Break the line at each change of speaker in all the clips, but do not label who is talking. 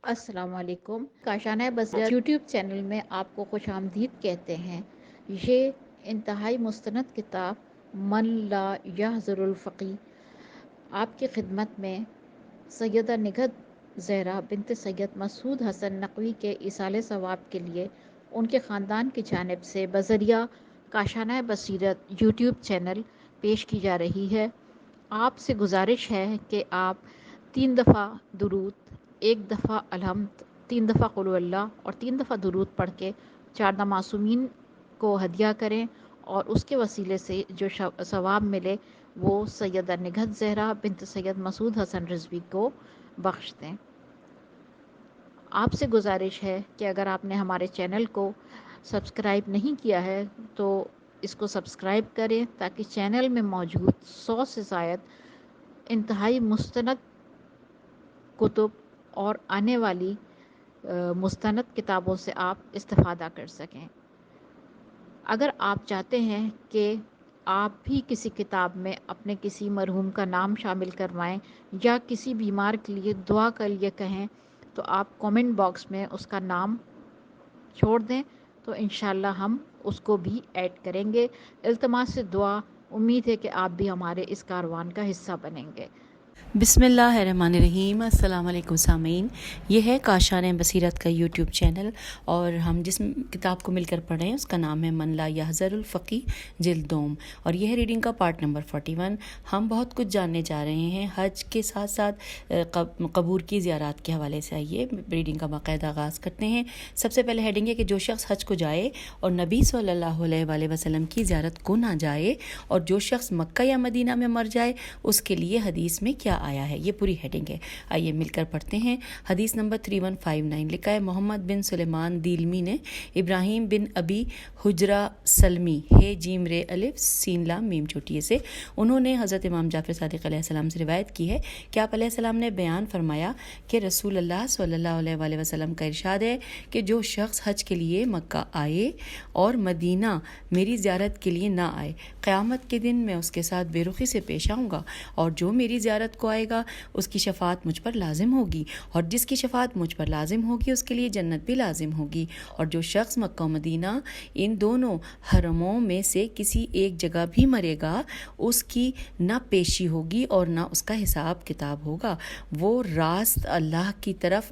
السلام علیکم۔ کاشانہ بصیرت یوٹیوب چینل میں آپ کو خوش آمدید کہتے ہیں۔ یہ انتہائی مستند کتاب من لا یحضر الفقی آپ کی خدمت میں سیدہ نگہت زہرا بنت سید مسعود حسن نقوی کے ایصال ثواب کے لیے ان کے خاندان کی جانب سے بذریعہ کاشانہ بصیرت یوٹیوب چینل پیش کی جا رہی ہے۔ آپ سے گزارش ہے کہ آپ 3 دفعہ درود، 1 دفعہ الحمد، 3 دفعہ قل هو اللہ اور 3 دفعہ درود پڑھ کے 4 معصومین کو ہدیہ کریں اور اس کے وسیلے سے جو ثواب ملے وہ سیدہ نگہت زہرا بنت سید مسعود حسن رضوی کو بخش دیں۔ آپ سے گزارش ہے کہ اگر آپ نے ہمارے چینل کو سبسکرائب نہیں کیا ہے تو اس کو سبسکرائب کریں تاکہ چینل میں موجود 100 سے زائد انتہائی مستند کتب اور آنے والی مستند کتابوں سے آپ استفادہ کر سکیں۔ اگر آپ چاہتے ہیں کہ آپ بھی کسی کتاب میں اپنے کسی مرحوم کا نام شامل کروائیں یا کسی بیمار کے لیے دعا کے لیے کہیں تو آپ کومنٹ باکس میں اس کا نام چھوڑ دیں تو انشاءاللہ ہم اس کو بھی ایڈ کریں گے۔ التماس سے دعا، امید ہے کہ آپ بھی ہمارے اس کاروان کا حصہ بنیں گے۔
بسم اللہ الرحمن الرحیم۔ السلام علیکم سامعین، یہ ہے کاشانہ بصیرت کا یوٹیوب چینل اور ہم جس کتاب کو مل کر پڑھ رہے ہیں اس کا نام ہے من لا یحضر الفقی جلد دوم، اور یہ ہے ریڈنگ کا پارٹ نمبر 41۔ ہم بہت کچھ جاننے جا رہے ہیں حج کے ساتھ ساتھ قبور کی زیارات کے حوالے سے۔ آئیے ریڈنگ کا باقاعدہ آغاز کرتے ہیں۔ سب سے پہلے ہیڈنگ ہے کہ جو شخص حج کو جائے اور نبی صلی اللہ علیہ وآلہ وسلم کی زیارت کو نہ جائے، اور جو شخص مکہ یا مدینہ میں مر جائے اس کے لیے حدیث میں کیا آیا ہے، یہ پوری ہیڈنگ ہے۔ آئیے مل کر پڑھتے ہیں۔ حدیث نمبر 3159 لکھا ہے محمد بن سلیمان دیلمی نے ابراہیم بن ابی حجرہ سلمی ہے جیم رے الف سین لام میم چوٹیے سے، انہوں نے حضرت امام جعفر صادق علیہ السلام سے روایت کی ہے کہ آپ علیہ السلام نے بیان فرمایا کہ رسول اللہ صلی اللہ علیہ وآلہ وسلم کا ارشاد ہے کہ جو شخص حج کے لیے مکہ آئے اور مدینہ میری زیارت کے لیے نہ آئے، قیامت کے دن میں اس کے ساتھ بے رخی سے پیش آؤں گا، اور جو میری زیارت کو آئے گا اس کی شفاعت مجھ پر لازم ہوگی، اور جس کی شفاعت مجھ پر لازم ہوگی اس کے لیے جنت بھی لازم ہوگی، اور جو شخص مکہ و مدینہ ان دونوں حرموں میں سے کسی ایک جگہ بھی مرے گا اس کی نہ پیشی ہوگی اور نہ اس کا حساب کتاب ہوگا، وہ راست اللہ کی طرف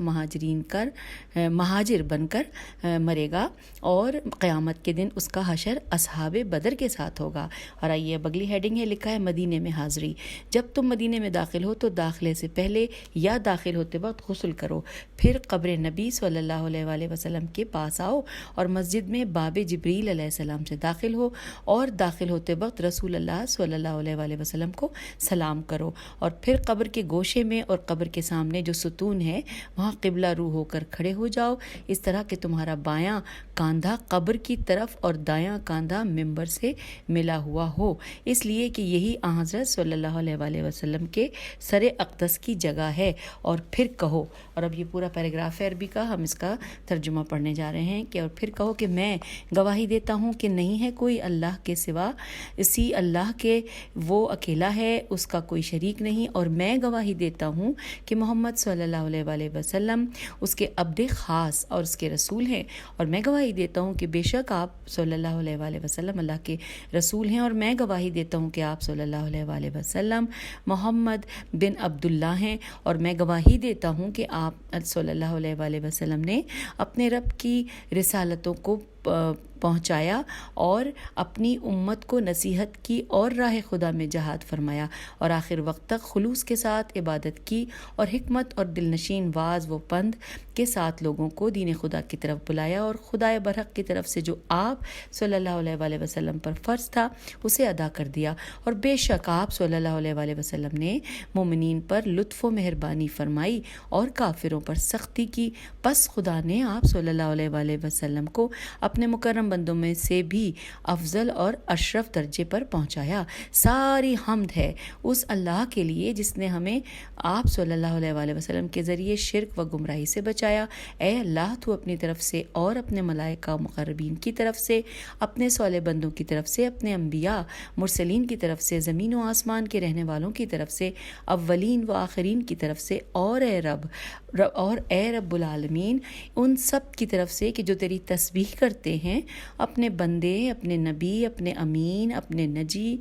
مہاجر بن کر مرے گا، اور قیامت کے دن اس کا حشر اصحاب بدر کے ساتھ ہوگا۔ اور آئیے اب اگلی ہیڈنگ ہے، لکھا ہے مدینے میں حاضری۔ جب تم مدینے میں داخل ہو تو داخلے سے پہلے یا داخل ہوتے وقت غسل کرو، پھر قبر نبی صلی اللہ علیہ وآلہ وسلم کے پاس آؤ اور مسجد میں باب جبریل علیہ السلام سے داخل ہو، اور داخل ہوتے وقت رسول اللہ صلی اللہ علیہ وآلہ وسلم کو سلام کرو، اور پھر قبر کے گوشے میں اور قبر کے سامنے جو ستون ہے وہاں قبلہ رو ہو کر کھڑے ہو جاؤ، اس طرح کہ تمہارا بایاں کاندھا قبر کی طرف اور دایاں کاندھا منبر سے ملا ہوا ہو، اس لیے کہ یہی آن حضرت صلی اللہ علیہ وآلہ وسلم کے سر اقدس کی جگہ ہے۔ اور پھر کہو، اور اب یہ پورا پیراگراف ہے عربی کا، ہم اس کا ترجمہ پڑھنے جا رہے ہیں کہ اور پھر کہو کہ میں گواہی دیتا ہوں کہ نہیں ہے کوئی اللہ کے سوا، اسی اللہ کے وہ اکیلا ہے، اس کا کوئی شریک نہیں، اور میں گواہی دیتا ہوں کہ محمد صلی اللہ علیہ وآلہ وسلم اس کے عبد خاص اور اس کے رسول ہیں، اور میں گواہی دیتا ہوں کہ بے شک آپ صلی اللہ علیہ وآلہ وسلم اللہ کے رسول ہیں، اور میں گواہی دیتا ہوں کہ آپ صلی اللہ علیہ وآلہ وسلم محمد بن عبداللہ ہیں، اور میں گواہی دیتا ہوں کہ آپ صلی اللہ علیہ وآلہ وسلم نے اپنے رب کی رسالتوں کو پہنچایا اور اپنی امت کو نصیحت کی اور راہ خدا میں جہاد فرمایا، اور آخر وقت تک خلوص کے ساتھ عبادت کی، اور حکمت اور دلنشین واز و پند کے ساتھ لوگوں کو دین خدا کی طرف بلایا، اور خدا برحق کی طرف سے جو آپ صلی اللہ علیہ وآلہ وسلم پر فرض تھا اسے ادا کر دیا، اور بے شک آپ صلی اللہ علیہ وآلہ وسلم نے مومنین پر لطف و مہربانی فرمائی اور کافروں پر سختی کی، پس خدا نے آپ صلی اللہ علیہ وآلہ وسلم کو اپنے مکرم تمام بندوں میں سے بھی افضل اور اشرف درجے پر پہنچایا۔ ساری حمد ہے اس اللہ کے لیے جس نے ہمیں آپ صلی اللہ علیہ وآلہ وسلم کے ذریعے شرک و گمراہی سے بچایا۔ اے اللہ تو اپنی طرف سے اور اپنے ملائکہ و مقربین کی طرف سے، اپنے صالح بندوں کی طرف سے، اپنے انبیاء مرسلین کی طرف سے، زمین و آسمان کے رہنے والوں کی طرف سے، اولین و آخرین کی طرف سے، اور اے رب العالمین ان سب کی طرف سے کہ جو تیری تسبیح کرتے ہیں، اپنے بندے، اپنے نبی، اپنے امین، اپنے نجی،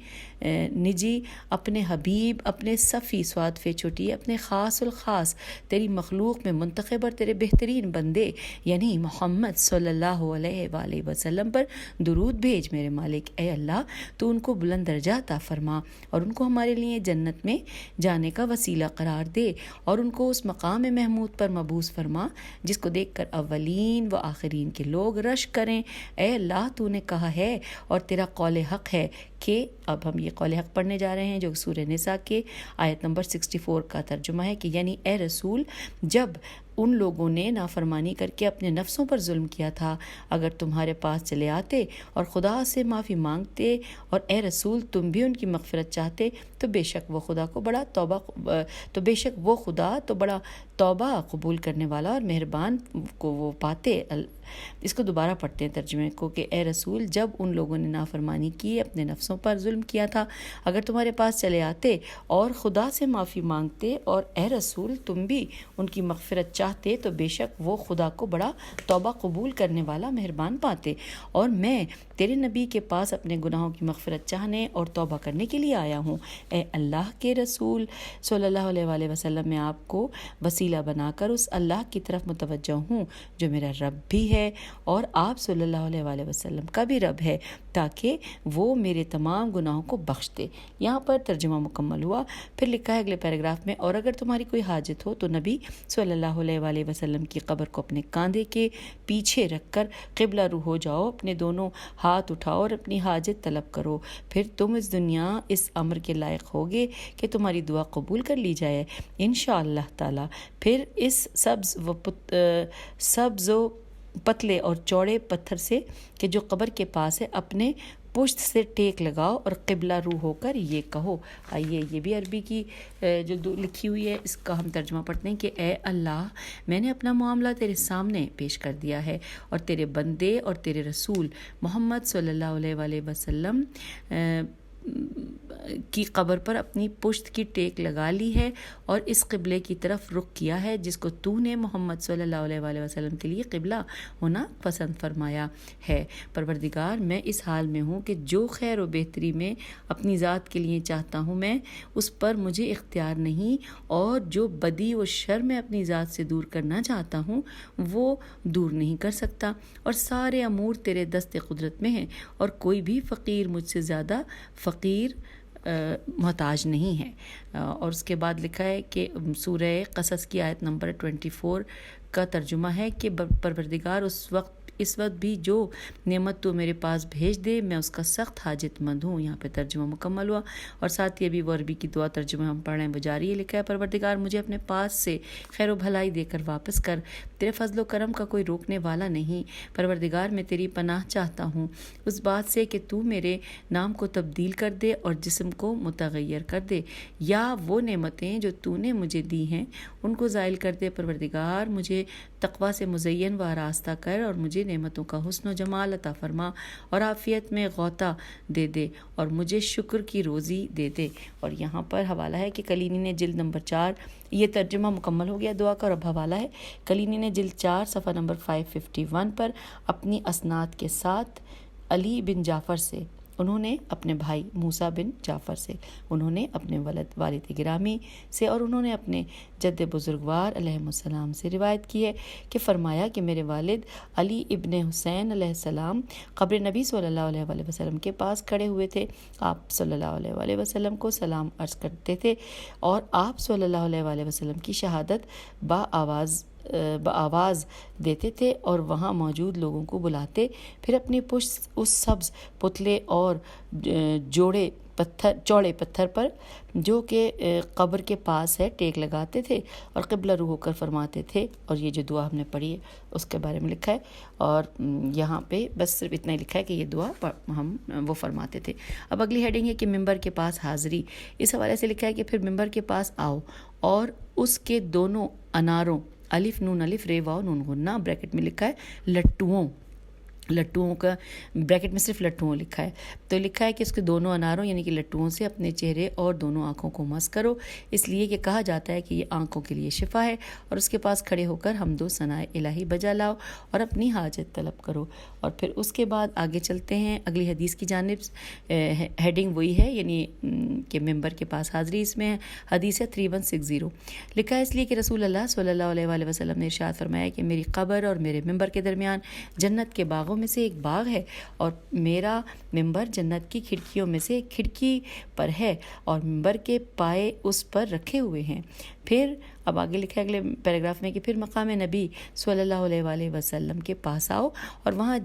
اپنے حبیب، اپنے صفی سواد فے چھوٹی، اپنے خاص الخاص تیری مخلوق میں منتخب اور تیرے بہترین بندے یعنی محمد صلی اللہ علیہ وآلہ وسلم پر درود بھیج میرے مالک۔ اے اللہ تو ان کو بلند درجہ عطا فرما اور ان کو ہمارے لیے جنت میں جانے کا وسیلہ قرار دے اور ان کو اس مقام محمود پر مبعوث فرما جس کو دیکھ کر اولین و آخرین کے لوگ رشک کریں۔ اے اللہ تو نے کہا ہے اور تیرا قول حق ہے کہ اب ہم یہ قول حق پڑھنے جا رہے ہیں جو سورہ نساء کے آیت نمبر 64 کا ترجمہ ہے کہ یعنی اے رسول جب ان لوگوں نے نافرمانی کر کے اپنے نفسوں پر ظلم کیا تھا اگر تمہارے پاس چلے آتے اور خدا سے معافی مانگتے اور اے رسول تم بھی ان کی مغفرت چاہتے تو بے شک وہ خدا تو بڑا توبہ قبول کرنے والا اور مہربان کو وہ پاتے۔ اس کو دوبارہ پڑھتے ہیں ترجمے کو کہ اے رسول جب ان لوگوں نے نافرمانی کی اپنے نفسوں پر ظلم کیا تھا اگر تمہارے پاس چلے آتے اور خدا سے معافی مانگتے اور اے رسول تم بھی ان کی مغفرت چاہتے تو بے شک وہ خدا کو بڑا توبہ قبول کرنے والا مہربان پاتے۔ اور میں تیرے نبی کے پاس اپنے گناہوں کی مغفرت چاہنے اور توبہ کرنے کے لیے آیا ہوں۔ اے اللہ کے رسول صلی اللہ علیہ وآلہ وسلم میں آپ کو وسیلہ بنا کر اس اللہ کی طرف متوجہ ہوں جو میرا رب بھی ہے اور آپ صلی اللہ علیہ وآلہ وسلم کا بھی رب ہے تاکہ وہ میرے تمام گناہوں کو بخش دے۔ یہاں پر ترجمہ مکمل ہوا۔ پھر لکھا ہے اگلے پیراگراف میں اور اگر تمہاری کوئی حاجت ہو تو نبی صلی اللہ علیہ وآلہ وسلم کی قبر کو اپنے کاندھے کے پیچھے رکھ کر قبلہ رو ہو جاؤ، اپنے دونوں ہاتھ اٹھاؤ اور اپنی حاجت طلب کرو، پھر تم اس دنیا اس امر کے لائق ہوگے کہ تمہاری دعا قبول کر لی جائے انشاءاللہ تعالی۔ پھر اس سبز و پتلے اور چوڑے پتھر سے کہ جو قبر کے پاس ہے اپنے پشت سے ٹیک لگاؤ اور قبلہ رو ہو کر یہ کہو۔ آئیے یہ بھی عربی کی جو لکھی ہوئی ہے اس کا ہم ترجمہ پڑھتے ہیں کہ اے اللہ میں نے اپنا معاملہ تیرے سامنے پیش کر دیا ہے اور تیرے بندے اور تیرے رسول محمد صلی اللہ علیہ وآلہ وسلم کی قبر پر اپنی پشت کی ٹیک لگا لی ہے اور اس قبلے کی طرف رخ کیا ہے جس کو تو نے محمد صلی اللہ علیہ وآلہ وسلم کے لیے قبلہ ہونا پسند فرمایا ہے۔ پروردگار میں اس حال میں ہوں کہ جو خیر و بہتری میں اپنی ذات کے لیے چاہتا ہوں میں اس پر مجھے اختیار نہیں اور جو بدی و شر میں اپنی ذات سے دور کرنا چاہتا ہوں وہ دور نہیں کر سکتا اور سارے امور تیرے دست قدرت میں ہیں اور کوئی بھی فقیر مجھ سے زیادہ فقیر محتاج نہیں ہے۔ اور اس کے بعد لکھا ہے کہ سورہ قصص کی آیت نمبر 24 کا ترجمہ ہے کہ پروردگار اس وقت بھی جو نعمت تو میرے پاس بھیج دے میں اس کا سخت حاجت مند ہوں۔ یہاں پہ ترجمہ مکمل ہوا اور ساتھ ہی ابھی وہ عربی کی دعا ترجمہ ہم پڑھ رہے ہیں وہ جاری ہے۔ لکھا ہے پروردگار مجھے اپنے پاس سے خیر و بھلائی دے کر واپس کر، تیرے فضل و کرم کا کوئی روکنے والا نہیں۔ پروردگار میں تیری پناہ چاہتا ہوں اس بات سے کہ تو میرے نام کو تبدیل کر دے اور جسم کو متغیر کر دے یا وہ نعمتیں جو تو نے مجھے دی ہیں ان کو زائل کر دے۔ پروردگار مجھے تقوی سے مزین و آراستہ کر اور مجھے نعمتوں کا حسن و جمال عطا فرما اور عافیت میں غوطہ دے دے اور مجھے شکر کی روزی دے دے۔ اور یہاں پر حوالہ ہے کہ کلینی نے جلد نمبر 4 یہ ترجمہ مکمل ہو گیا دعا کا اور اب حوالہ ہے کلینی نے جلد 4 صفحہ نمبر 551 پر اپنی اسناد کے ساتھ علی بن جعفر سے، انہوں نے اپنے بھائی موسیٰ بن جعفر سے، انہوں نے اپنے والد گرامی سے اور انہوں نے اپنے جد بزرگوار علیہ السلام سے روایت کی ہے کہ فرمایا کہ میرے والد علی ابن حسین علیہ السلام قبر نبی صلی اللہ علیہ وآلہ وسلم کے پاس کھڑے ہوئے تھے۔ آپ صلی اللہ علیہ وآلہ وسلم کو سلام عرض کرتے تھے اور آپ صلی اللہ علیہ وآلہ وسلم کی شہادت بآواز دیتے تھے اور وہاں موجود لوگوں کو بلاتے، پھر اپنی پشت اس سبز پتلے اور جوڑے چوڑے پتھر پر جو کہ قبر کے پاس ہے ٹیک لگاتے تھے اور قبلہ رو ہو کر فرماتے تھے. اور یہ جو دعا ہم نے پڑھی ہے اس کے بارے میں لکھا ہے, اور یہاں پہ بس صرف اتنا ہی لکھا ہے کہ یہ دعا ہم وہ فرماتے تھے. اب اگلی ہیڈنگ ہے کہ ممبر کے پاس حاضری. اس حوالے سے لکھا ہے کہ پھر ممبر کے پاس آؤ اور اس کے دونوں اناروں, الف نون الف رے واو نون غنہ, بریکٹ میں لکھا ہے لٹوؤں کا, بریکٹ میں صرف لٹوؤں لکھا ہے, تو لکھا ہے کہ اس کے دونوں اناروں یعنی کہ لٹوؤں سے اپنے چہرے اور دونوں آنکھوں کو مس کرو, اس لیے کہ کہا جاتا ہے کہ یہ آنکھوں کے لیے شفا ہے. اور اس کے پاس کھڑے ہو کر حمد و ثناء الہی بجا لاؤ اور اپنی حاجت طلب کرو. اور پھر اس کے بعد آگے چلتے ہیں اگلی حدیث کی جانب. ہیڈنگ وہی ہے یعنی کہ ممبر کے پاس حاضری. اس میں حدیث ہے 3160, لکھا ہے اس لیے کہ رسول اللہ صلی اللہ علیہ وآلہ وسلم نے ارشاد فرمایا کہ میری قبر اور میرے ممبر کے درمیان جنت کے باغوں میں سے ایک باغ ہے, اور میرا ممبر جنت کی کھڑکیوں میں سے ایک کھڑکی پر ہے, اور ممبر کے پائے اس پر رکھے ہوئے ہیں. پھر اب آگے لکھا ہے اگلے پیراگراف میں کہ پھر مقام نبی صلی اللہ علیہ وآلہ وسلم کے پاس آؤ اور وہاں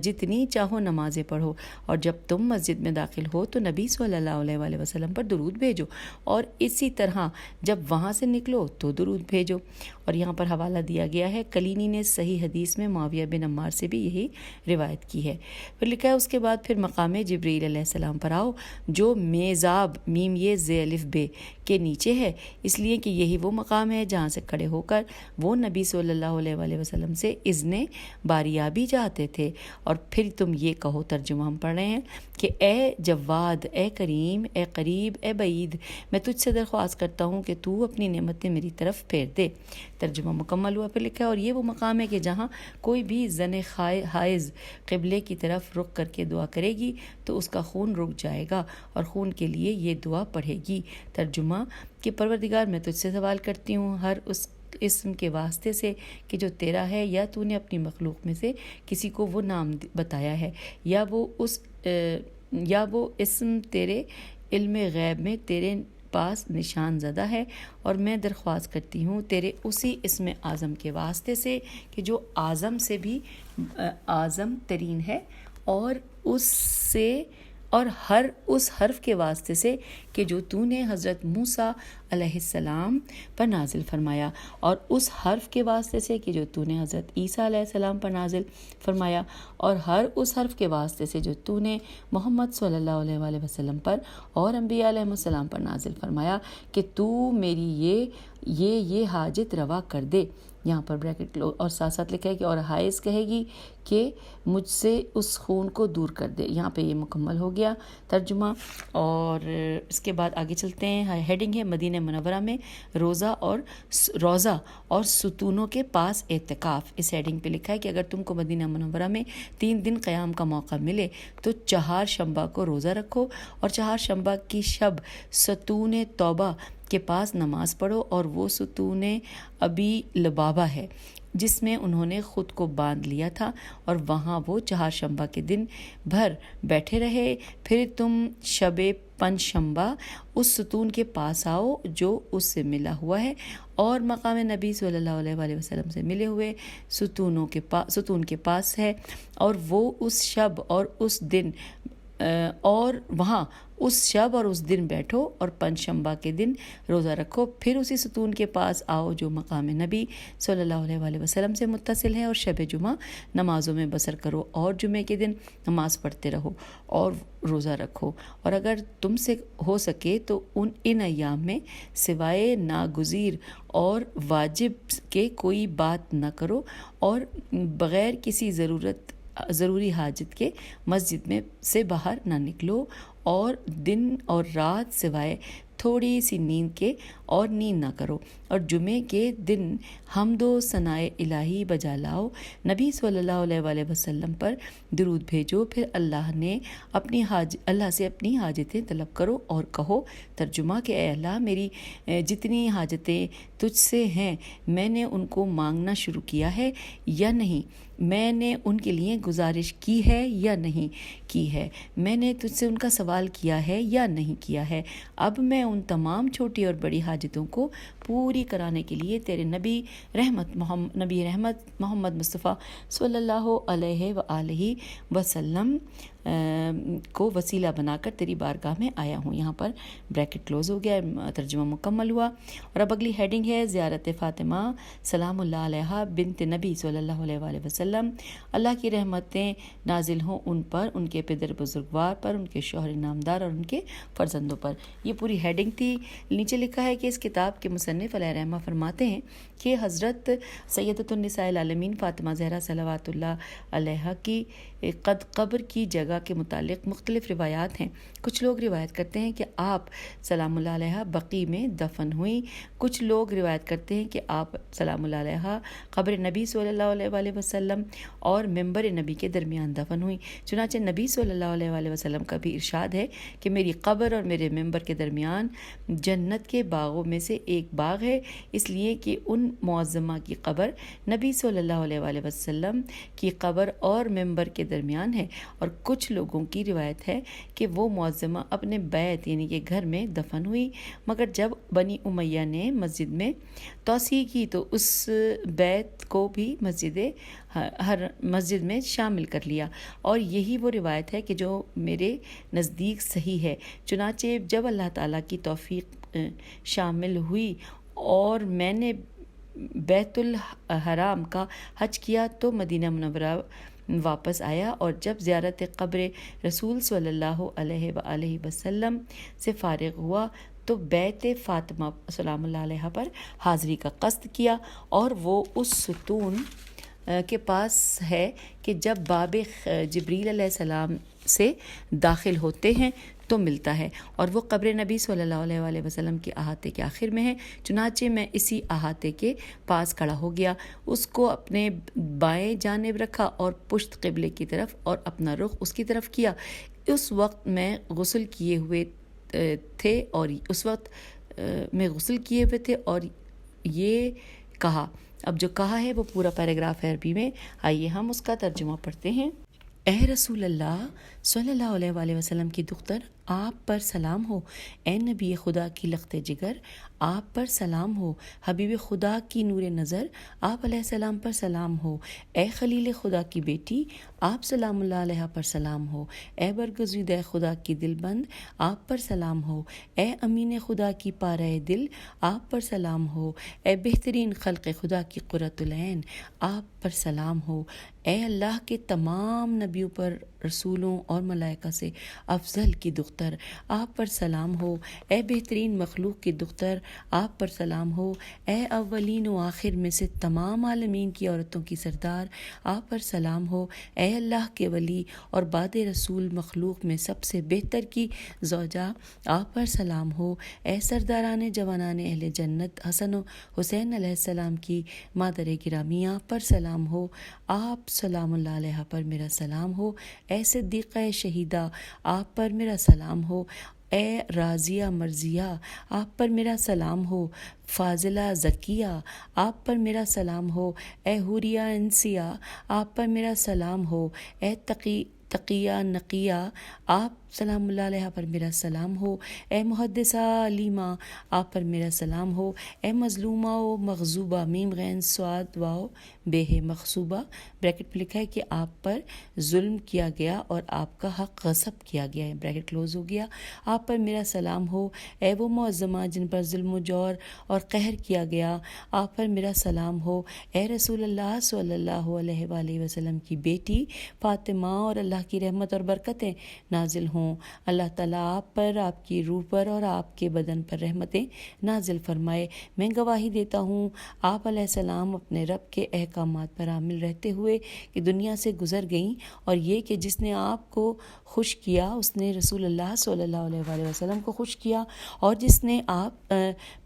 جتنی چاہو نمازیں پڑھو, اور جب تم مسجد میں داخل ہو تو نبی صلی اللہ علیہ وآلہ وسلم پر درود بھیجو, اور اسی طرح جب وہاں سے نکلو تو درود بھیجو. اور یہاں پر حوالہ دیا گیا ہے, کلینی نے صحیح حدیث میں معاویہ بن عمار سے بھی یہی روایت کی ہے. پھر لکھا ہے اس کے بعد پھر مقام جبریل علیہ السلام پر آؤ جو میزاب میم یہ زے الف بے کے نیچے ہے, اس لیے کہ یہی وہ مقام ہے جہاں سے کھڑے ہو کر وہ نبی صلی اللہ علیہ وآلہ وسلم سے اذن باریابی چاہتے تھے. اور پھر تم یہ کہو, ترجمہ ہم پڑھ رہے ہیں, کہ اے جواد, اے کریم, اے قریب, اے بعید, میں تجھ سے درخواست کرتا ہوں کہ تو اپنی نعمتیں میری طرف پھیر دے. ترجمہ مکمل ہوا. پھر لکھا ہے اور یہ وہ مقام ہے کہ جہاں کوئی بھی زن حائض قبلے کی طرف رخ کر کے دعا کرے گی تو اس کا خون رک جائے گا اور خون کے لیے یہ دعا پڑھے گی. ترجمہ کہ پروردگار میں تجھ سے سوال کرتی ہوں ہر اس اسم کے واسطے سے کہ جو تیرا ہے, یا تو نے اپنی مخلوق میں سے کسی کو وہ نام بتایا ہے, یا وہ اسم تیرے علم غیب میں تیرے پاس نشان زدہ ہے, اور میں درخواست کرتی ہوں تیرے اسی اسم اعظم کے واسطے سے کہ جو اعظم سے بھی اعظم ترین ہے, اور ہر اس حرف کے واسطے سے کہ جو تو نے حضرت موسیٰ علیہ السلام پر نازل فرمایا, اور اس حرف کے واسطے سے کہ جو تو نے حضرت عیسیٰ علیہ السلام پر نازل فرمایا, اور ہر اس حرف کے واسطے سے جو تو نے محمد صلی اللہ علیہ وآلہ وسلم پر اور انبیاء علیہ السلام پر نازل فرمایا, کہ تو میری یہ حاجت روا کر دے. یہاں پر بریکٹ اور ساتھ ساتھ لکھا ہے کہ اور حائض کہے گی کہ مجھ سے اس خون کو دور کر دے. یہاں پہ یہ مکمل ہو گیا ترجمہ. اور اس کے بعد آگے چلتے ہیں. ہیڈنگ ہے مدینہ منورہ میں روزہ اور ستونوں کے پاس اعتکاف. اس ہیڈنگ پہ لکھا ہے کہ اگر تم کو مدینہ منورہ میں 3 دن قیام کا موقع ملے تو 4 شنبہ کو روزہ رکھو, اور 4 شنبہ کی شب ستون توبہ کے پاس نماز پڑھو, اور وہ ستون ابی لبابہ ہے جس میں انہوں نے خود کو باندھ لیا تھا, اور وہاں وہ 4 شنبہ کے دن بھر بیٹھے رہے. پھر تم شب 5 شنبہ اس ستون کے پاس آؤ جو اس سے ملا ہوا ہے, اور مقام نبی صلی اللہ علیہ وآلہ وسلم سے ملے ہوئے ستون کے پاس ہے, اور وہ اس شب اور اس دن بیٹھو, اور 5 شنبہ کے دن روزہ رکھو. پھر اسی ستون کے پاس آؤ جو مقام نبی صلی اللہ علیہ وآلہ وسلم سے متصل ہے, اور شب جمعہ نمازوں میں بسر کرو, اور جمعے کے دن نماز پڑھتے رہو اور روزہ رکھو. اور اگر تم سے ہو سکے تو ان ایام میں سوائے ناگزیر اور واجب کے کوئی بات نہ کرو, اور بغیر کسی ضروری حاجت کے مسجد میں سے باہر نہ نکلو, اور دن اور رات سوائے تھوڑی سی نیند کے اور نیند نہ کرو, اور جمعے کے دن حمد و ثناء الہی بجا لاؤ, نبی صلی اللہ علیہ وآلہ وسلم پر درود بھیجو, پھر اللہ سے اپنی حاجتیں طلب کرو اور کہو. ترجمہ کہ اے اللہ, میری جتنی حاجتیں تجھ سے ہیں میں نے ان کو مانگنا شروع کیا ہے یا نہیں, میں نے ان کے لیے گزارش کی ہے یا نہیں کی ہے, میں نے تجھ سے ان کا سوال کیا ہے یا نہیں کیا ہے. اب میں ان تمام چھوٹی اور بڑی حاجتوں کو پوری کرانے کے لیے تیرے نبی رحمت محمد مصطفیٰ صلی اللہ علیہ وآلہ وسلم کو وسیلہ بنا کر تیری بارگاہ میں آیا ہوں۔ یہاں پر بریکٹ کلوز ہو گیا، ترجمہ مکمل ہوا۔ اور اب اگلی ہیڈنگ ہے زیارت فاطمہ سلام اللہ علیہ بنت نبی صلی اللہ علیہ وآلہ وسلم، اللہ کی رحمتیں نازل ہوں ان پر، ان کے پدر بزرگوار پر، ان کے شوہر نامدار اور ان کے فرزندوں پر۔ یہ پوری ہیڈنگ تھی۔ نیچے لکھا ہے کہ اس کتاب کے مصنف علیہ رحمہ فرماتے ہیں کہ حضرت سیدۃ النساء العالمین فاطمہ زہرا صلوات اللہ علیہا کی قبر کی جگہ کے متعلق مختلف روایات ہیں۔ کچھ لوگ روایت کرتے ہیں کہ آپ سلام اللہ علیہ بقیع میں دفن ہوئیں، کچھ لوگ روایت کرتے ہیں کہ آپ سلام اللہ علیہ قبر نبی صلی اللہ علیہ وآلہ وسلم اور ممبر نبی کے درمیان دفن ہوئیں۔ چنانچہ نبی صلی اللہ علیہ وآلہ وسلم کا بھی ارشاد ہے کہ میری قبر اور میرے ممبر کے درمیان جنت کے باغوں میں سے ایک باغ ہے، اس لیے کہ ان معظمہ کی قبر نبی صلی اللہ علیہ وآلہ وسلم کی قبر اور ممبر کے درمیان ہے۔ اور کچھ لوگوں کی روایت ہے کہ وہ معظمہ اپنے بیت یعنی کہ گھر میں دفن ہوئی، مگر جب بنی امیہ نے مسجد میں توسیع کی تو اس بیت کو بھی مسجد میں شامل کر لیا، اور یہی وہ روایت ہے کہ جو میرے نزدیک صحیح ہے۔ چنانچہ جب اللہ تعالیٰ کی توفیق شامل ہوئی اور میں نے بیت الحرام کا حج کیا تو مدینہ منورہ واپس آیا، اور جب زیارت قبر رسول صلی اللہ علیہ وآلہ وسلم سے فارغ ہوا تو بیت فاطمہ سلام اللہ علیہ پر حاضری کا قصد کیا، اور وہ اس ستون کے پاس ہے کہ جب باب جبریل علیہ السلام سے داخل ہوتے ہیں تو ملتا ہے، اور وہ قبر نبی صلی اللہ علیہ وآلہ وسلم کے احاطے کے آخر میں ہے۔ چنانچہ میں اسی احاطے کے پاس کھڑا ہو گیا، اس کو اپنے بائیں جانب رکھا اور پشت قبلے کی طرف اور اپنا رخ اس کی طرف کیا۔ اس وقت میں غسل کیے ہوئے تھے اور یہ کہا، اب جو کہا ہے وہ پورا پیراگراف ہے عربی میں، آئیے ہم اس کا ترجمہ پڑھتے ہیں۔ اے رسول اللہ صلی اللہ علیہ وآلہ وسلم کی دختر، آپ پر سلام ہو۔ اے نبی خدا کی لخت جگر، آپ پر سلام ہو۔ حبیب خدا کی نور نظر، آپ علیہ السلام پر سلام ہو۔ اے خلیل خدا کی بیٹی، آپ سلام اللہ علیہ پر سلام ہو۔ اے برگزیدہ خدا کی دل بند، آپ پر سلام ہو۔ اے امین خدا کی پارہ دل، آپ پر سلام ہو۔ اے بہترین خلق خدا کی قرۃ العین، آپ پر سلام ہو۔ اے اللہ کے تمام نبیوں پر، رسولوں اور ملائکہ سے افضل کی دختر، آپ پر سلام ہو۔ اے بہترین مخلوق کی دختر، آپ پر سلام ہو۔ اے اولین و آخر میں سے تمام عالمین کی عورتوں کی سردار، آپ پر سلام ہو۔ اے اللہ کے ولی اور بعد رسول مخلوق میں سب سے بہتر کی زوجہ، آپ پر سلام ہو۔ اے سرداران جوانان اہل جنت حسن و حسین علیہ السلام کی مادر گرامی، آپ پر سلام ہو۔ آپ سلام اللہ علیہ پر میرا سلام ہو۔ اے صدیقہ شہیدہ، آپ پر میرا سلام ہو۔ اے راضیہ مرضیہ، آپ پر میرا سلام ہو۔ فاضلہ زکیہ، آپ پر میرا سلام ہو۔ اے حوریہ انسیہ، آپ پر میرا سلام ہو۔ اے تقیہ نقیہ، آپ سلام اللہ علیہ پر میرا سلام ہو۔ اے محدثہ علیمہ، آپ پر میرا سلام ہو۔ اے مظلومہ و مغضوبہ، میم غین صاد واو بے مغصوبہ، بریکٹ پہ لکھا ہے کہ آپ پر ظلم کیا گیا اور آپ کا حق غصب کیا گیا ہے، بریکٹ کلوز ہو گیا، آپ پر میرا سلام ہو۔ اے وہ معظمہ جن پر ظلم و جور اور قہر کیا گیا، آپ پر میرا سلام ہو۔ اے رسول اللہ صلی اللہ علیہ وآلہ وسلم کی بیٹی فاطمہ، اور اللہ کی رحمت اور برکتیں نازل ہوں۔ اللہ تعالیٰ آپ پر، آپ کی روح پر اور آپ کے بدن پر رحمتیں نازل فرمائے۔ میں گواہی دیتا ہوں آپ علیہ السلام اپنے رب کے احکامات پر عامل رہتے ہوئے کہ دنیا سے گزر گئیں، اور یہ کہ جس نے آپ کو خوش کیا اس نے رسول اللہ صلی اللہ علیہ وآلہ وسلم کو خوش کیا، اور جس نے آپ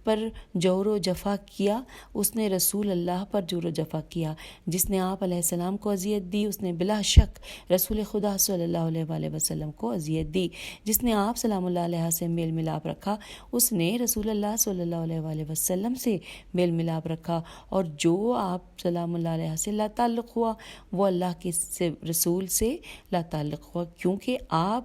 پر جور و جفا کیا اس نے رسول اللہ پر جور و جفا کیا، جس نے آپ علیہ السلام کو اذیت دی اس نے بلا شک رسول خدا صلی اللہ علیہ وآلہ وسلم کو اذیت دی، جس نے آپ سلام اللہ علیہ سے میل ملاپ رکھا اس نے رسول اللہ صلی اللہ علیہ وآلہ وسلم سے میل ملاپ رکھا، اور جو آپ سلام اللہ علیہ سے لا تعلق ہوا وہ اللہ کے رسول سے لا تعلق ہوا، کیونکہ آپ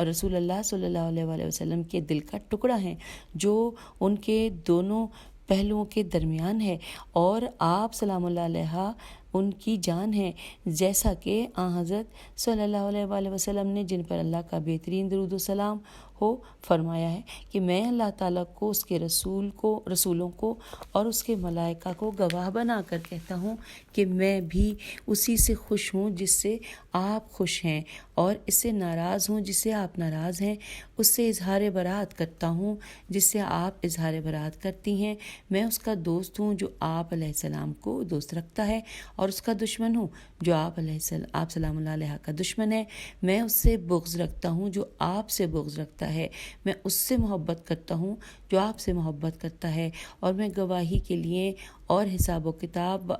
رسول اللہ صلی اللہ علیہ وآلہ وسلم کے دل کا ٹکڑا ہیں جو ان کے دونوں پہلوؤں کے درمیان ہے، اور آپ سلام اللہ علیہ ان کی جان ہے، جیسا کہ آن حضرت صلی اللہ علیہ وآلہ وسلم نے، جن پر اللہ کا بہترین درود و سلام ہو، فرمایا ہے کہ میں اللہ تعالیٰ کو، اس کے رسولوں کو اور اس کے ملائکہ کو گواہ بنا کر کہتا ہوں کہ میں بھی اسی سے خوش ہوں جس سے آپ خوش ہیں، اور اس سے ناراض ہوں جس سے آپ ناراض ہیں، اس سے اظہار برات کرتا ہوں جس سے آپ اظہار برات کرتی ہیں، میں اس کا دوست ہوں جو آپ علیہ السلام کو دوست رکھتا ہے، اور اس کا دشمن ہوں جو آپ سلام اللہ علیہ کا دشمن ہے، میں اس سے بغض رکھتا ہوں جو آپ سے بغض رکھتا ہے، میں اس سے محبت کرتا ہوں جو آپ سے محبت کرتا ہے، اور میں گواہی کے لیے اور حساب و کتاب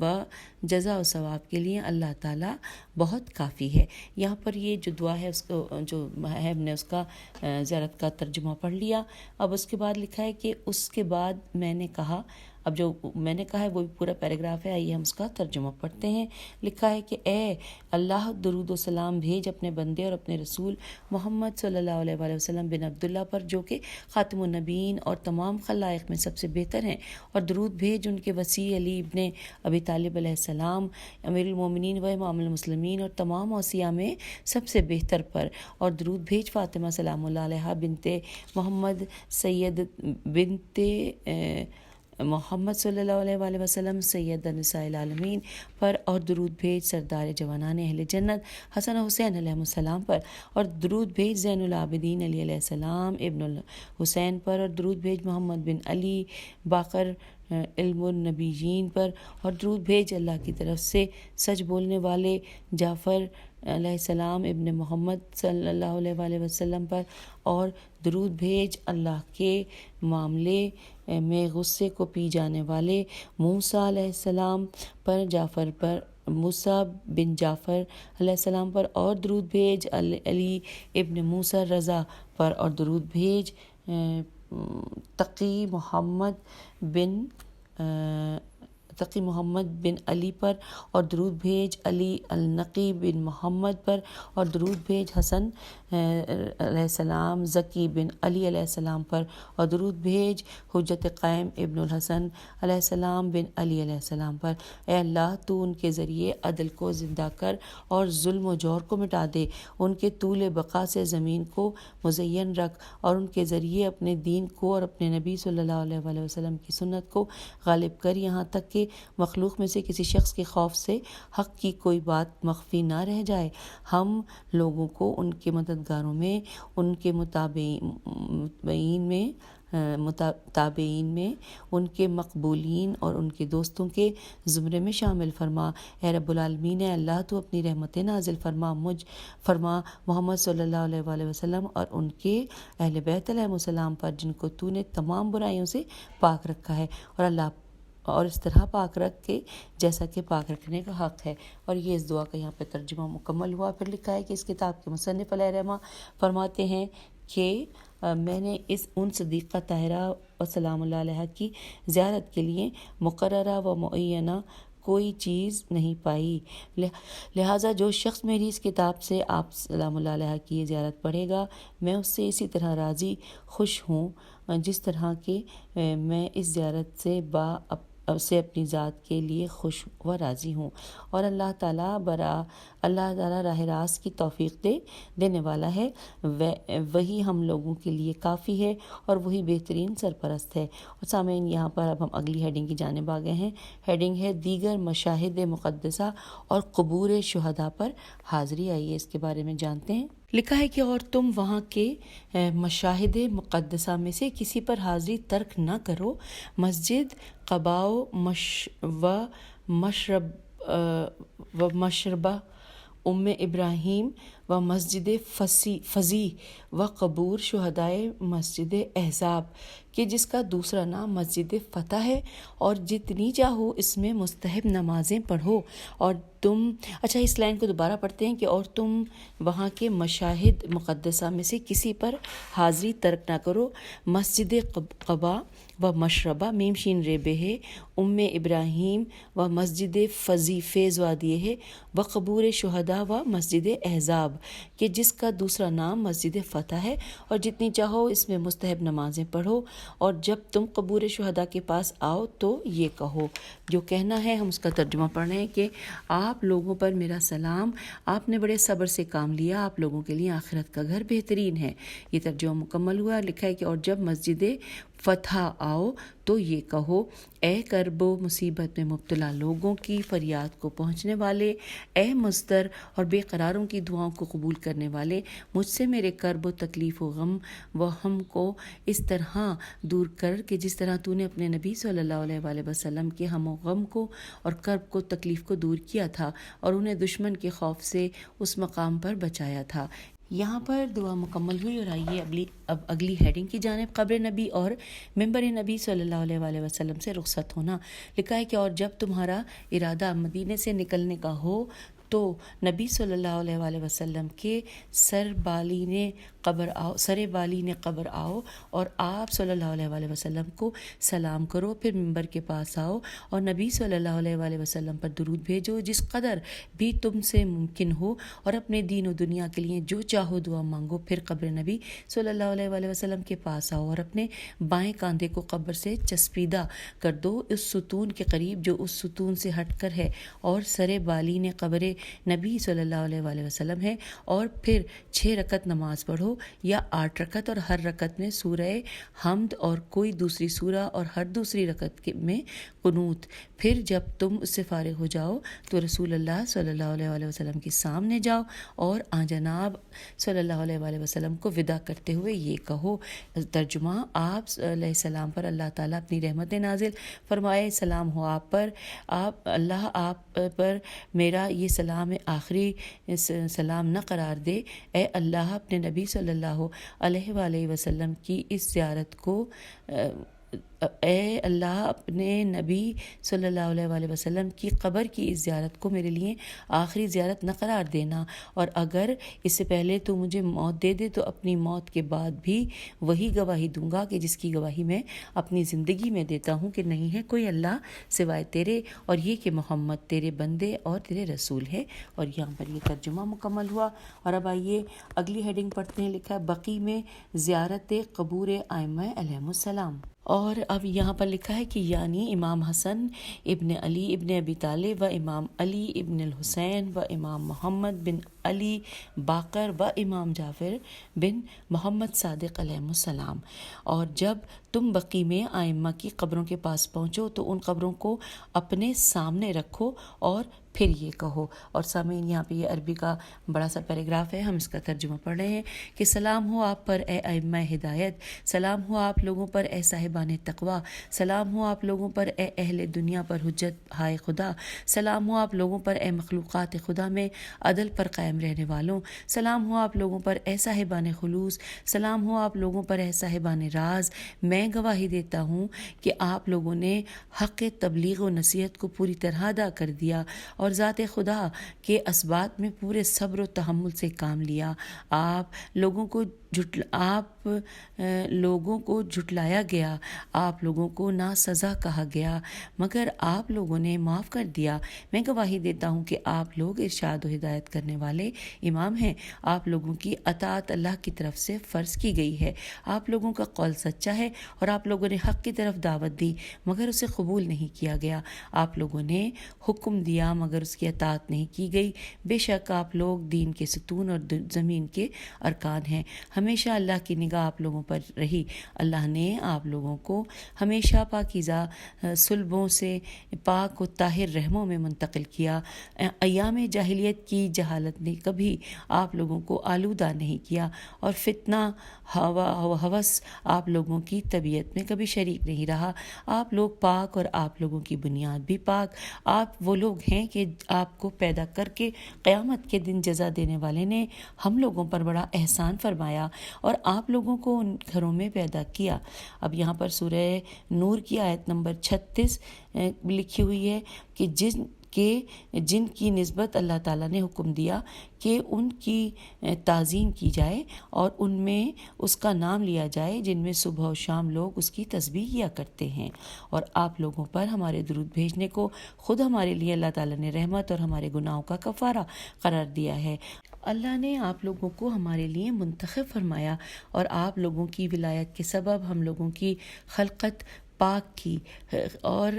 و جزا و ثواب کے لیے اللہ تعالیٰ بہت کافی ہے۔ یہاں پر یہ جو دعا ہے اس کو جو ہے ہم نے اس کا زیارت کا ترجمہ پڑھ لیا۔ اب اس کے بعد لکھا ہے کہ اس کے بعد میں نے کہا، اب جو میں نے کہا ہے وہ پورا پیراگراف ہے، آئیے ہم اس کا ترجمہ پڑھتے ہیں۔ لکھا ہے کہ اے اللہ، درود و سلام بھیج اپنے بندے اور اپنے رسول محمد صلی اللہ علیہ وآلہ وسلم بن عبداللہ پر، جو کہ خاتم النبیین اور تمام خلائق میں سب سے بہتر ہیں، اور درود بھیج ان کے وسیع علی ابن ابی طالب علیہ السلام، امیر المومنین و امام المسلمین اور تمام اوصیاء میں سب سے بہتر پر، اور درود بھیج فاطمہ سلام اللہ علیہ بنت محمد سید بنت محمد صلی اللہ علیہ وآلہ وسلم سید نساء العالمین پر، اور درود بھیج سردار جوانان اہل جنت حسن و حسین علیہ السلام پر، اور درود بھیج زین العابدین علی علیہ السلام ابن الحسین پر، اور درود بھیج محمد بن علی باقر علم النبیین پر، اور درود بھیج اللہ کی طرف سے سچ بولنے والے جعفر علیہ السلام ابن محمد صلی اللہ علیہ وآلہ وسلم پر، اور درود بھیج اللہ کے معاملے میں غصے کو پی جانے والے موسیٰ علیہ السلام پر، جعفر پر، موسیٰ بن جعفر علیہ السلام پر، اور درود بھیج علی ابن موسیٰ رضا پر، اور درود بھیج تقی محمد بن علی پر، اور درود بھیج علی النقی بن محمد پر، اور درود بھیج حسن علیہ السلام ذکی بن علی علیہ السلام پر، اور درود بھیج حجت قائم ابن الحسن علیہ السلام بن علی علیہ السلام پر۔ اے اللہ، تو ان کے ذریعے عدل کو زندہ کر اور ظلم و جور کو مٹا دے، ان کے طول بقا سے زمین کو مزین رکھ، اور ان کے ذریعے اپنے دین کو اور اپنے نبی صلی اللہ علیہ وآلہ وسلم کی سنت کو غالب کر، یہاں تک کہ مخلوق میں سے کسی شخص کے خوف سے حق کی کوئی بات مخفی نہ رہ جائے۔ ہم لوگوں کو ان کے مددگاروں میں، ان کے تابعین میں، ان کے مقبولین اور ان کے دوستوں کے زمرے میں شامل فرما۔ اے رب العالمین، اے اللہ، تو اپنی رحمت نازل فرما محمد صلی اللہ علیہ وآلہ وسلم اور ان کے اہل بیت علیہ السلام پر، جن کو تو نے تمام برائیوں سے پاک رکھا ہے، اور اس طرح پاک رکھ کے جیسا کہ پاک رکھنے کا حق ہے۔ اور یہ اس دعا کا یہاں پہ ترجمہ مکمل ہوا۔ پھر لکھا ہے کہ اس کتاب کے مصنف علیہ رحمہ فرماتے ہیں کہ میں نے ان صدیقہ طاہرہ و سلام اللہ علیہ کی زیارت کے لیے مقررہ و معینہ کوئی چیز نہیں پائی، لہٰذا جو شخص میری اس کتاب سے آپ سلام اللہ علیہ کی یہ زیارت پڑھے گا، میں اس سے اسی طرح راضی خوش ہوں جس طرح کہ میں اس زیارت سے اپنی ذات کے لیے خوش و راضی ہوں۔ اور اللہ تعالیٰ راہ راست کی توفیق دینے والا ہے، وہی ہم لوگوں کے لیے کافی ہے، اور وہی بہترین سرپرست ہے۔ اور سامعین، یہاں پر اب ہم اگلی ہیڈنگ کی جانب آ گئے ہیں۔ ہیڈنگ ہے دیگر مشاہد مقدسہ اور قبور شہداء پر حاضری۔ آئیے اس کے بارے میں جانتے ہیں۔ لکھا ہے کہ اور تم وہاں کے مشاہد مقدسہ میں سے کسی پر حاضری ترک نہ کرو۔ مسجد قباء و مشربہ ام ابراہیم و مسجد فضی و قبور شہدائے مسجد احزاب کہ جس کا دوسرا نام مسجد فتح ہے، اور جتنی چاہو اس میں مستحب نمازیں پڑھو۔ اور تم اس لائن کو دوبارہ پڑھتے ہیں کہ اور تم وہاں کے مشاہد مقدسہ میں سے کسی پر حاضری ترک نہ کرو۔ مسجد قباء و مشربہ میم شین ریبے ہے، ام ابراہیم و مسجد فضی فیض وادیے ہے، و قبور شہداء و مسجد احزاب کہ جس کا دوسرا نام مسجد فتح ہے، اور جتنی چاہو اس میں مستحب نمازیں پڑھو، اور جب تم قبور شہداء کے پاس آؤ تو یہ کہو۔ جو کہنا ہے ہم اس کا ترجمہ پڑھ رہے ہیں کہ آپ لوگوں پر میرا سلام، آپ نے بڑے صبر سے کام لیا، آپ لوگوں کے لیے آخرت کا گھر بہترین ہے۔ یہ ترجمہ مکمل ہوا۔ لکھا ہے کہ اور جب مسجد فتح آؤ تو یہ کہو، اے کرب و مصیبت میں مبتلا لوگوں کی فریاد کو پہنچنے والے، اے مضطر اور بے قراروں کی دعاؤں کو قبول کرنے والے، مجھ سے میرے کرب و تکلیف و غم و ہم کو اس طرح دور کر کہ جس طرح تو نے اپنے نبی صلی اللہ علیہ وآلہ وسلم کے ہم و غم کو اور کرب کو تکلیف کو دور کیا تھا اور انہیں دشمن کے خوف سے اس مقام پر بچایا تھا۔ یہاں پر دعا مکمل ہوئی، اور آئیے اب اگلی ہیڈنگ کی جانب، قبر نبی اور منبر نبی صلی اللہ علیہ وآلہ وسلم سے رخصت ہونا۔ لکھا ہے کہ اور جب تمہارا ارادہ مدینے سے نکلنے کا ہو تو نبی صلی اللہ علیہ وآلہ وسلم کے سر بالین قبر آؤ اور آپ صلی اللہ علیہ وآلہ وسلم کو سلام کرو، پھر منبر کے پاس آؤ اور نبی صلی اللہ علیہ وآلہ وسلم پر درود بھیجو جس قدر بھی تم سے ممکن ہو، اور اپنے دین و دنیا کے لیے جو چاہو دعا مانگو۔ پھر قبر نبی صلی اللہ علیہ وآلہ وسلم کے پاس آؤ اور اپنے بائیں کاندھے کو قبر سے چسپیدہ کر دو اس ستون کے قریب جو اس ستون سے ہٹ کر ہے، اور سر بالین قبر نبی صلی اللہ علیہ وآلہ وسلم ہے، اور پھر 6 رکعت نماز پڑھو یا 8 رکعت، اور ہر رکعت میں سورہ حمد اور کوئی دوسری سورہ، اور ہر دوسری رکعت میں قنوت۔ پھر جب تم اس سے فارغ ہو جاؤ تو رسول اللہ صلی اللہ علیہ وآلہ وسلم کے سامنے جاؤ اور جناب صلی اللہ علیہ وآلہ وسلم کو وداع کرتے ہوئے یہ کہو۔ ترجمہ، آپ علیہ السلام پر اللہ تعالیٰ اپنی رحمت نازل فرمائے، سلام ہو آپ پر، اللہ آپ پر میرا یہ سلام آخری سلام نہ قرار دے۔ اے اللہ اپنے نبی صلی اللہ علیہ وآلہ وسلم کی اس زیارت کو اے اللہ اپنے نبی صلی اللہ علیہ وآلہ وسلم کی قبر کی اس زیارت کو میرے لیے آخری زیارت نہ قرار دینا، اور اگر اس سے پہلے تو مجھے موت دے دے تو اپنی موت کے بعد بھی وہی گواہی دوں گا کہ جس کی گواہی میں اپنی زندگی میں دیتا ہوں کہ نہیں ہے کوئی اللہ سوائے تیرے، اور یہ کہ محمد تیرے بندے اور تیرے رسول ہے۔ اور یہاں پر یہ ترجمہ مکمل ہوا۔ اور اب آئیے اگلی ہیڈنگ پڑھتے ہیں۔ لکھا ہے بقی میں زیارت قبور ائمہ علیہم السلام۔ اور اب یہاں پر لکھا ہے کہ یعنی امام حسن ابن علی ابن ابی طالب و امام علی ابن الحسین و امام محمد بن علی باقر و امام جعفر بن محمد صادق علیہ السلام۔ اور جب تم بقی میں ائمہ کی قبروں کے پاس پہنچو تو ان قبروں کو اپنے سامنے رکھو اور پھر یہ کہو۔ اور سامعین یہاں پہ یہ عربی کا بڑا سا پیراگراف ہے، ہم اس کا ترجمہ پڑھ رہے ہیں کہ سلام ہو آپ پر اے ائمہ ہدایت، سلام ہو آپ لوگوں پر اے صاحبان تقوی، سلام ہو آپ لوگوں پر اے اہل دنیا پر حجت ہائے خدا، سلام ہو آپ لوگوں پر اے مخلوقات خدا میں عدل پر قائم رہنے والوں، سلام ہو آپ لوگوں پر اے صاحبان خلوص، سلام ہو آپ لوگوں پر اے صاحبان راز۔ میں گواہی دیتا ہوں کہ آپ لوگوں نے حق تبلیغ و نصیحت کو پوری طرح ادا کر دیا اور ذات خدا کے اسبات میں پورے صبر و تحمل سے کام لیا۔ آپ لوگوں کو جھٹلایا گیا، آپ لوگوں کو ناسزا کہا گیا، مگر آپ لوگوں نے معاف کر دیا۔ میں گواہی دیتا ہوں کہ آپ لوگ ارشاد و ہدایت کرنے والے امام ہیں، آپ لوگوں کی اطاعت اللہ کی طرف سے فرض کی گئی ہے، آپ لوگوں کا قول سچا ہے اور آپ لوگوں نے حق کی طرف دعوت دی مگر اسے قبول نہیں کیا گیا، آپ لوگوں نے حکم دیا مگر اس کی اطاعت نہیں کی گئی، بے شک آپ لوگ دین کے ستون اور زمین کے ارکان ہیں۔ ہمیشہ اللہ کی نگاہ آپ لوگوں پر رہی، اللہ نے آپ لوگوں کو ہمیشہ پاکیزہ صلبوں سے پاک و طاہر رحموں میں منتقل کیا، ایام جاہلیت کی جہالت نے کبھی آپ لوگوں کو آلودہ نہیں کیا، اور فتنہ ہوس آپ لوگوں کی طبیعت میں کبھی شریک نہیں رہا، آپ لوگ پاک اور آپ لوگوں کی بنیاد بھی پاک، آپ وہ لوگ ہیں کہ آپ کو پیدا کر کے قیامت کے دن جزا دینے والے نے ہم لوگوں پر بڑا احسان فرمایا اور آپ لوگوں کو ان گھروں میں پیدا کیا۔ اب یہاں پر سورہ نور کی آیت نمبر 36 لکھی ہوئی ہے کہ کہ جن کی نسبت اللہ تعالیٰ نے حکم دیا کہ ان کی تعظیم کی جائے اور ان میں اس کا نام لیا جائے، جن میں صبح و شام لوگ اس کی تسبیح کیا کرتے ہیں۔ اور آپ لوگوں پر ہمارے درود بھیجنے کو خود ہمارے لیے اللہ تعالیٰ نے رحمت اور ہمارے گناہوں کا کفارہ قرار دیا ہے۔ اللہ نے آپ لوگوں کو ہمارے لیے منتخب فرمایا اور آپ لوگوں کی ولایت کے سبب ہم لوگوں کی خلقت پاک کی، اور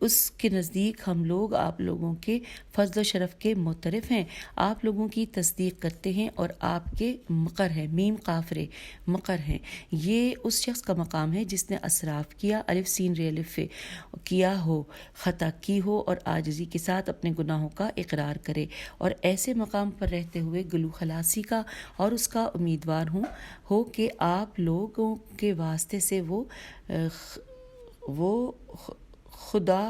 اس کے نزدیک ہم لوگ آپ لوگوں کے فضل و شرف کے معترف ہیں، آپ لوگوں کی تصدیق کرتے ہیں اور آپ کے مقر ہیں، میم قافرے مقر ہیں۔ یہ اس شخص کا مقام ہے جس نے اسراف کیا، الف سین ری الف کیا ہو، خطا کی ہو اور عاجزی کے ساتھ اپنے گناہوں کا اقرار کرے، اور ایسے مقام پر رہتے ہوئے گلو خلاصی کا اور اس کا امیدوار ہو کہ آپ لوگوں کے واسطے سے وہ خدا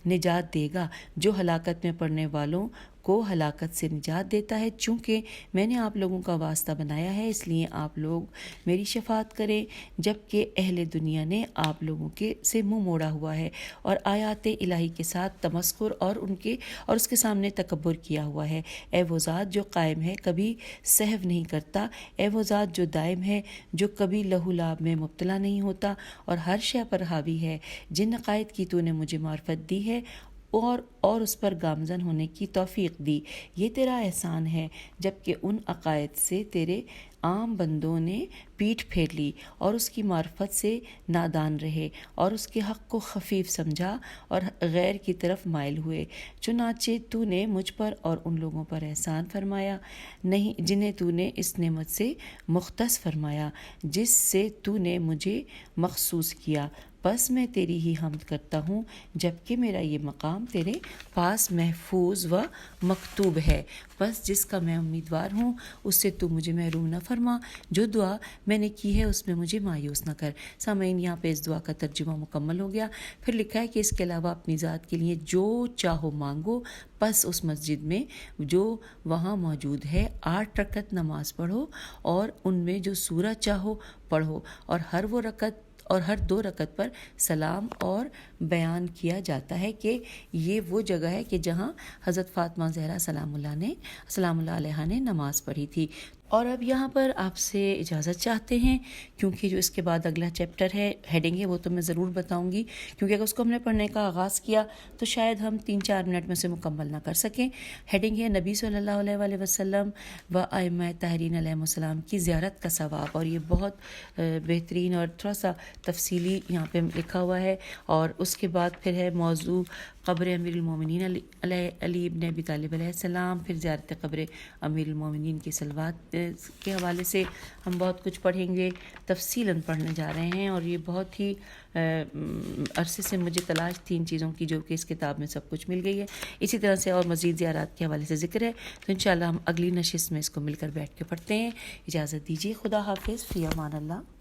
نجات دے گا جو ہلاکت میں پڑنے والوں کو ہلاکت سے نجات دیتا ہے۔ چونکہ میں نے آپ لوگوں کا واسطہ بنایا ہے، اس لیے آپ لوگ میری شفاعت کریں، جبکہ اہل دنیا نے آپ لوگوں سے منہ موڑا ہوا ہے اور آیات الہی کے ساتھ تمسخر اور اس کے سامنے تکبر کیا ہوا ہے۔ اے وہ ذات جو قائم ہے، کبھی سہو نہیں کرتا، اے وہ ذات جو دائم ہے، جو کبھی لہو لعب میں مبتلا نہیں ہوتا اور ہر شے پر حاوی ہے، جن عقائد کی تو نے مجھے معرفت دی ہے اور اس پر گامزن ہونے کی توفیق دی، یہ تیرا احسان ہے، جبکہ ان عقائد سے تیرے عام بندوں نے پیٹھ پھیر لی اور اس کی معرفت سے نادان رہے اور اس کے حق کو خفیف سمجھا اور غیر کی طرف مائل ہوئے۔ چنانچہ تو نے مجھ پر اور ان لوگوں پر احسان فرمایا نہیں جنہیں تو نے اس نعمت سے مختص فرمایا جس سے تو نے مجھے مخصوص کیا، بس میں تیری ہی حمد کرتا ہوں، جبکہ میرا یہ مقام تیرے پاس محفوظ و مکتوب ہے۔ بس جس کا میں امیدوار ہوں اس سے تو مجھے محروم نہ فرما، جو دعا میں نے کی ہے اس میں مجھے مایوس نہ کر۔ سامعین، یہاں پہ اس دعا کا ترجمہ مکمل ہو گیا۔ پھر لکھا ہے کہ اس کے علاوہ اپنی ذات کے لیے جو چاہو مانگو، بس اس مسجد میں جو وہاں موجود ہے 8 رکعت نماز پڑھو اور ان میں جو سورہ چاہو پڑھو، اور ہر 2 رکعت پر سلام اور بیان کیا جاتا ہے کہ یہ وہ جگہ ہے کہ جہاں حضرت فاطمہ زہرا سلام اللہ علیہا نے نماز پڑھی تھی۔ اور اب یہاں پر آپ سے اجازت چاہتے ہیں، کیونکہ جو اس کے بعد اگلا چیپٹر ہے، ہیڈنگ ہے، وہ تو میں ضرور بتاؤں گی، کیونکہ اگر اس کو ہم نے پڑھنے کا آغاز کیا تو شاید ہم 3-4 منٹ میں سے مکمل نہ کر سکیں۔ ہیڈنگ ہے نبی صلی اللہ علیہ وآلہ وسلم و ائمہ طاہرین علیہ السلام کی زیارت کا ثواب، اور یہ بہت بہترین اور تھوڑا سا تفصیلی یہاں پہ لکھا ہوا ہے۔ اور اس کے بعد پھر ہے موضوع قبر امیر المومنین علی ابن ابی طالب علیہ السلام، پھر زیارت قبر امیر المومنین کی صلوات کے حوالے سے ہم بہت کچھ پڑھیں گے، تفصیلاً پڑھنے جا رہے ہیں، اور یہ بہت ہی عرصے سے مجھے تلاش تھی ان چیزوں کی، جو کہ اس کتاب میں سب کچھ مل گئی ہے۔ اسی طرح سے اور مزید زیارات کے حوالے سے ذکر ہے، تو انشاءاللہ ہم اگلی نشست میں اس کو مل کر بیٹھ کے پڑھتے ہیں۔ اجازت دیجیے، خدا حافظ، فی امان اللہ۔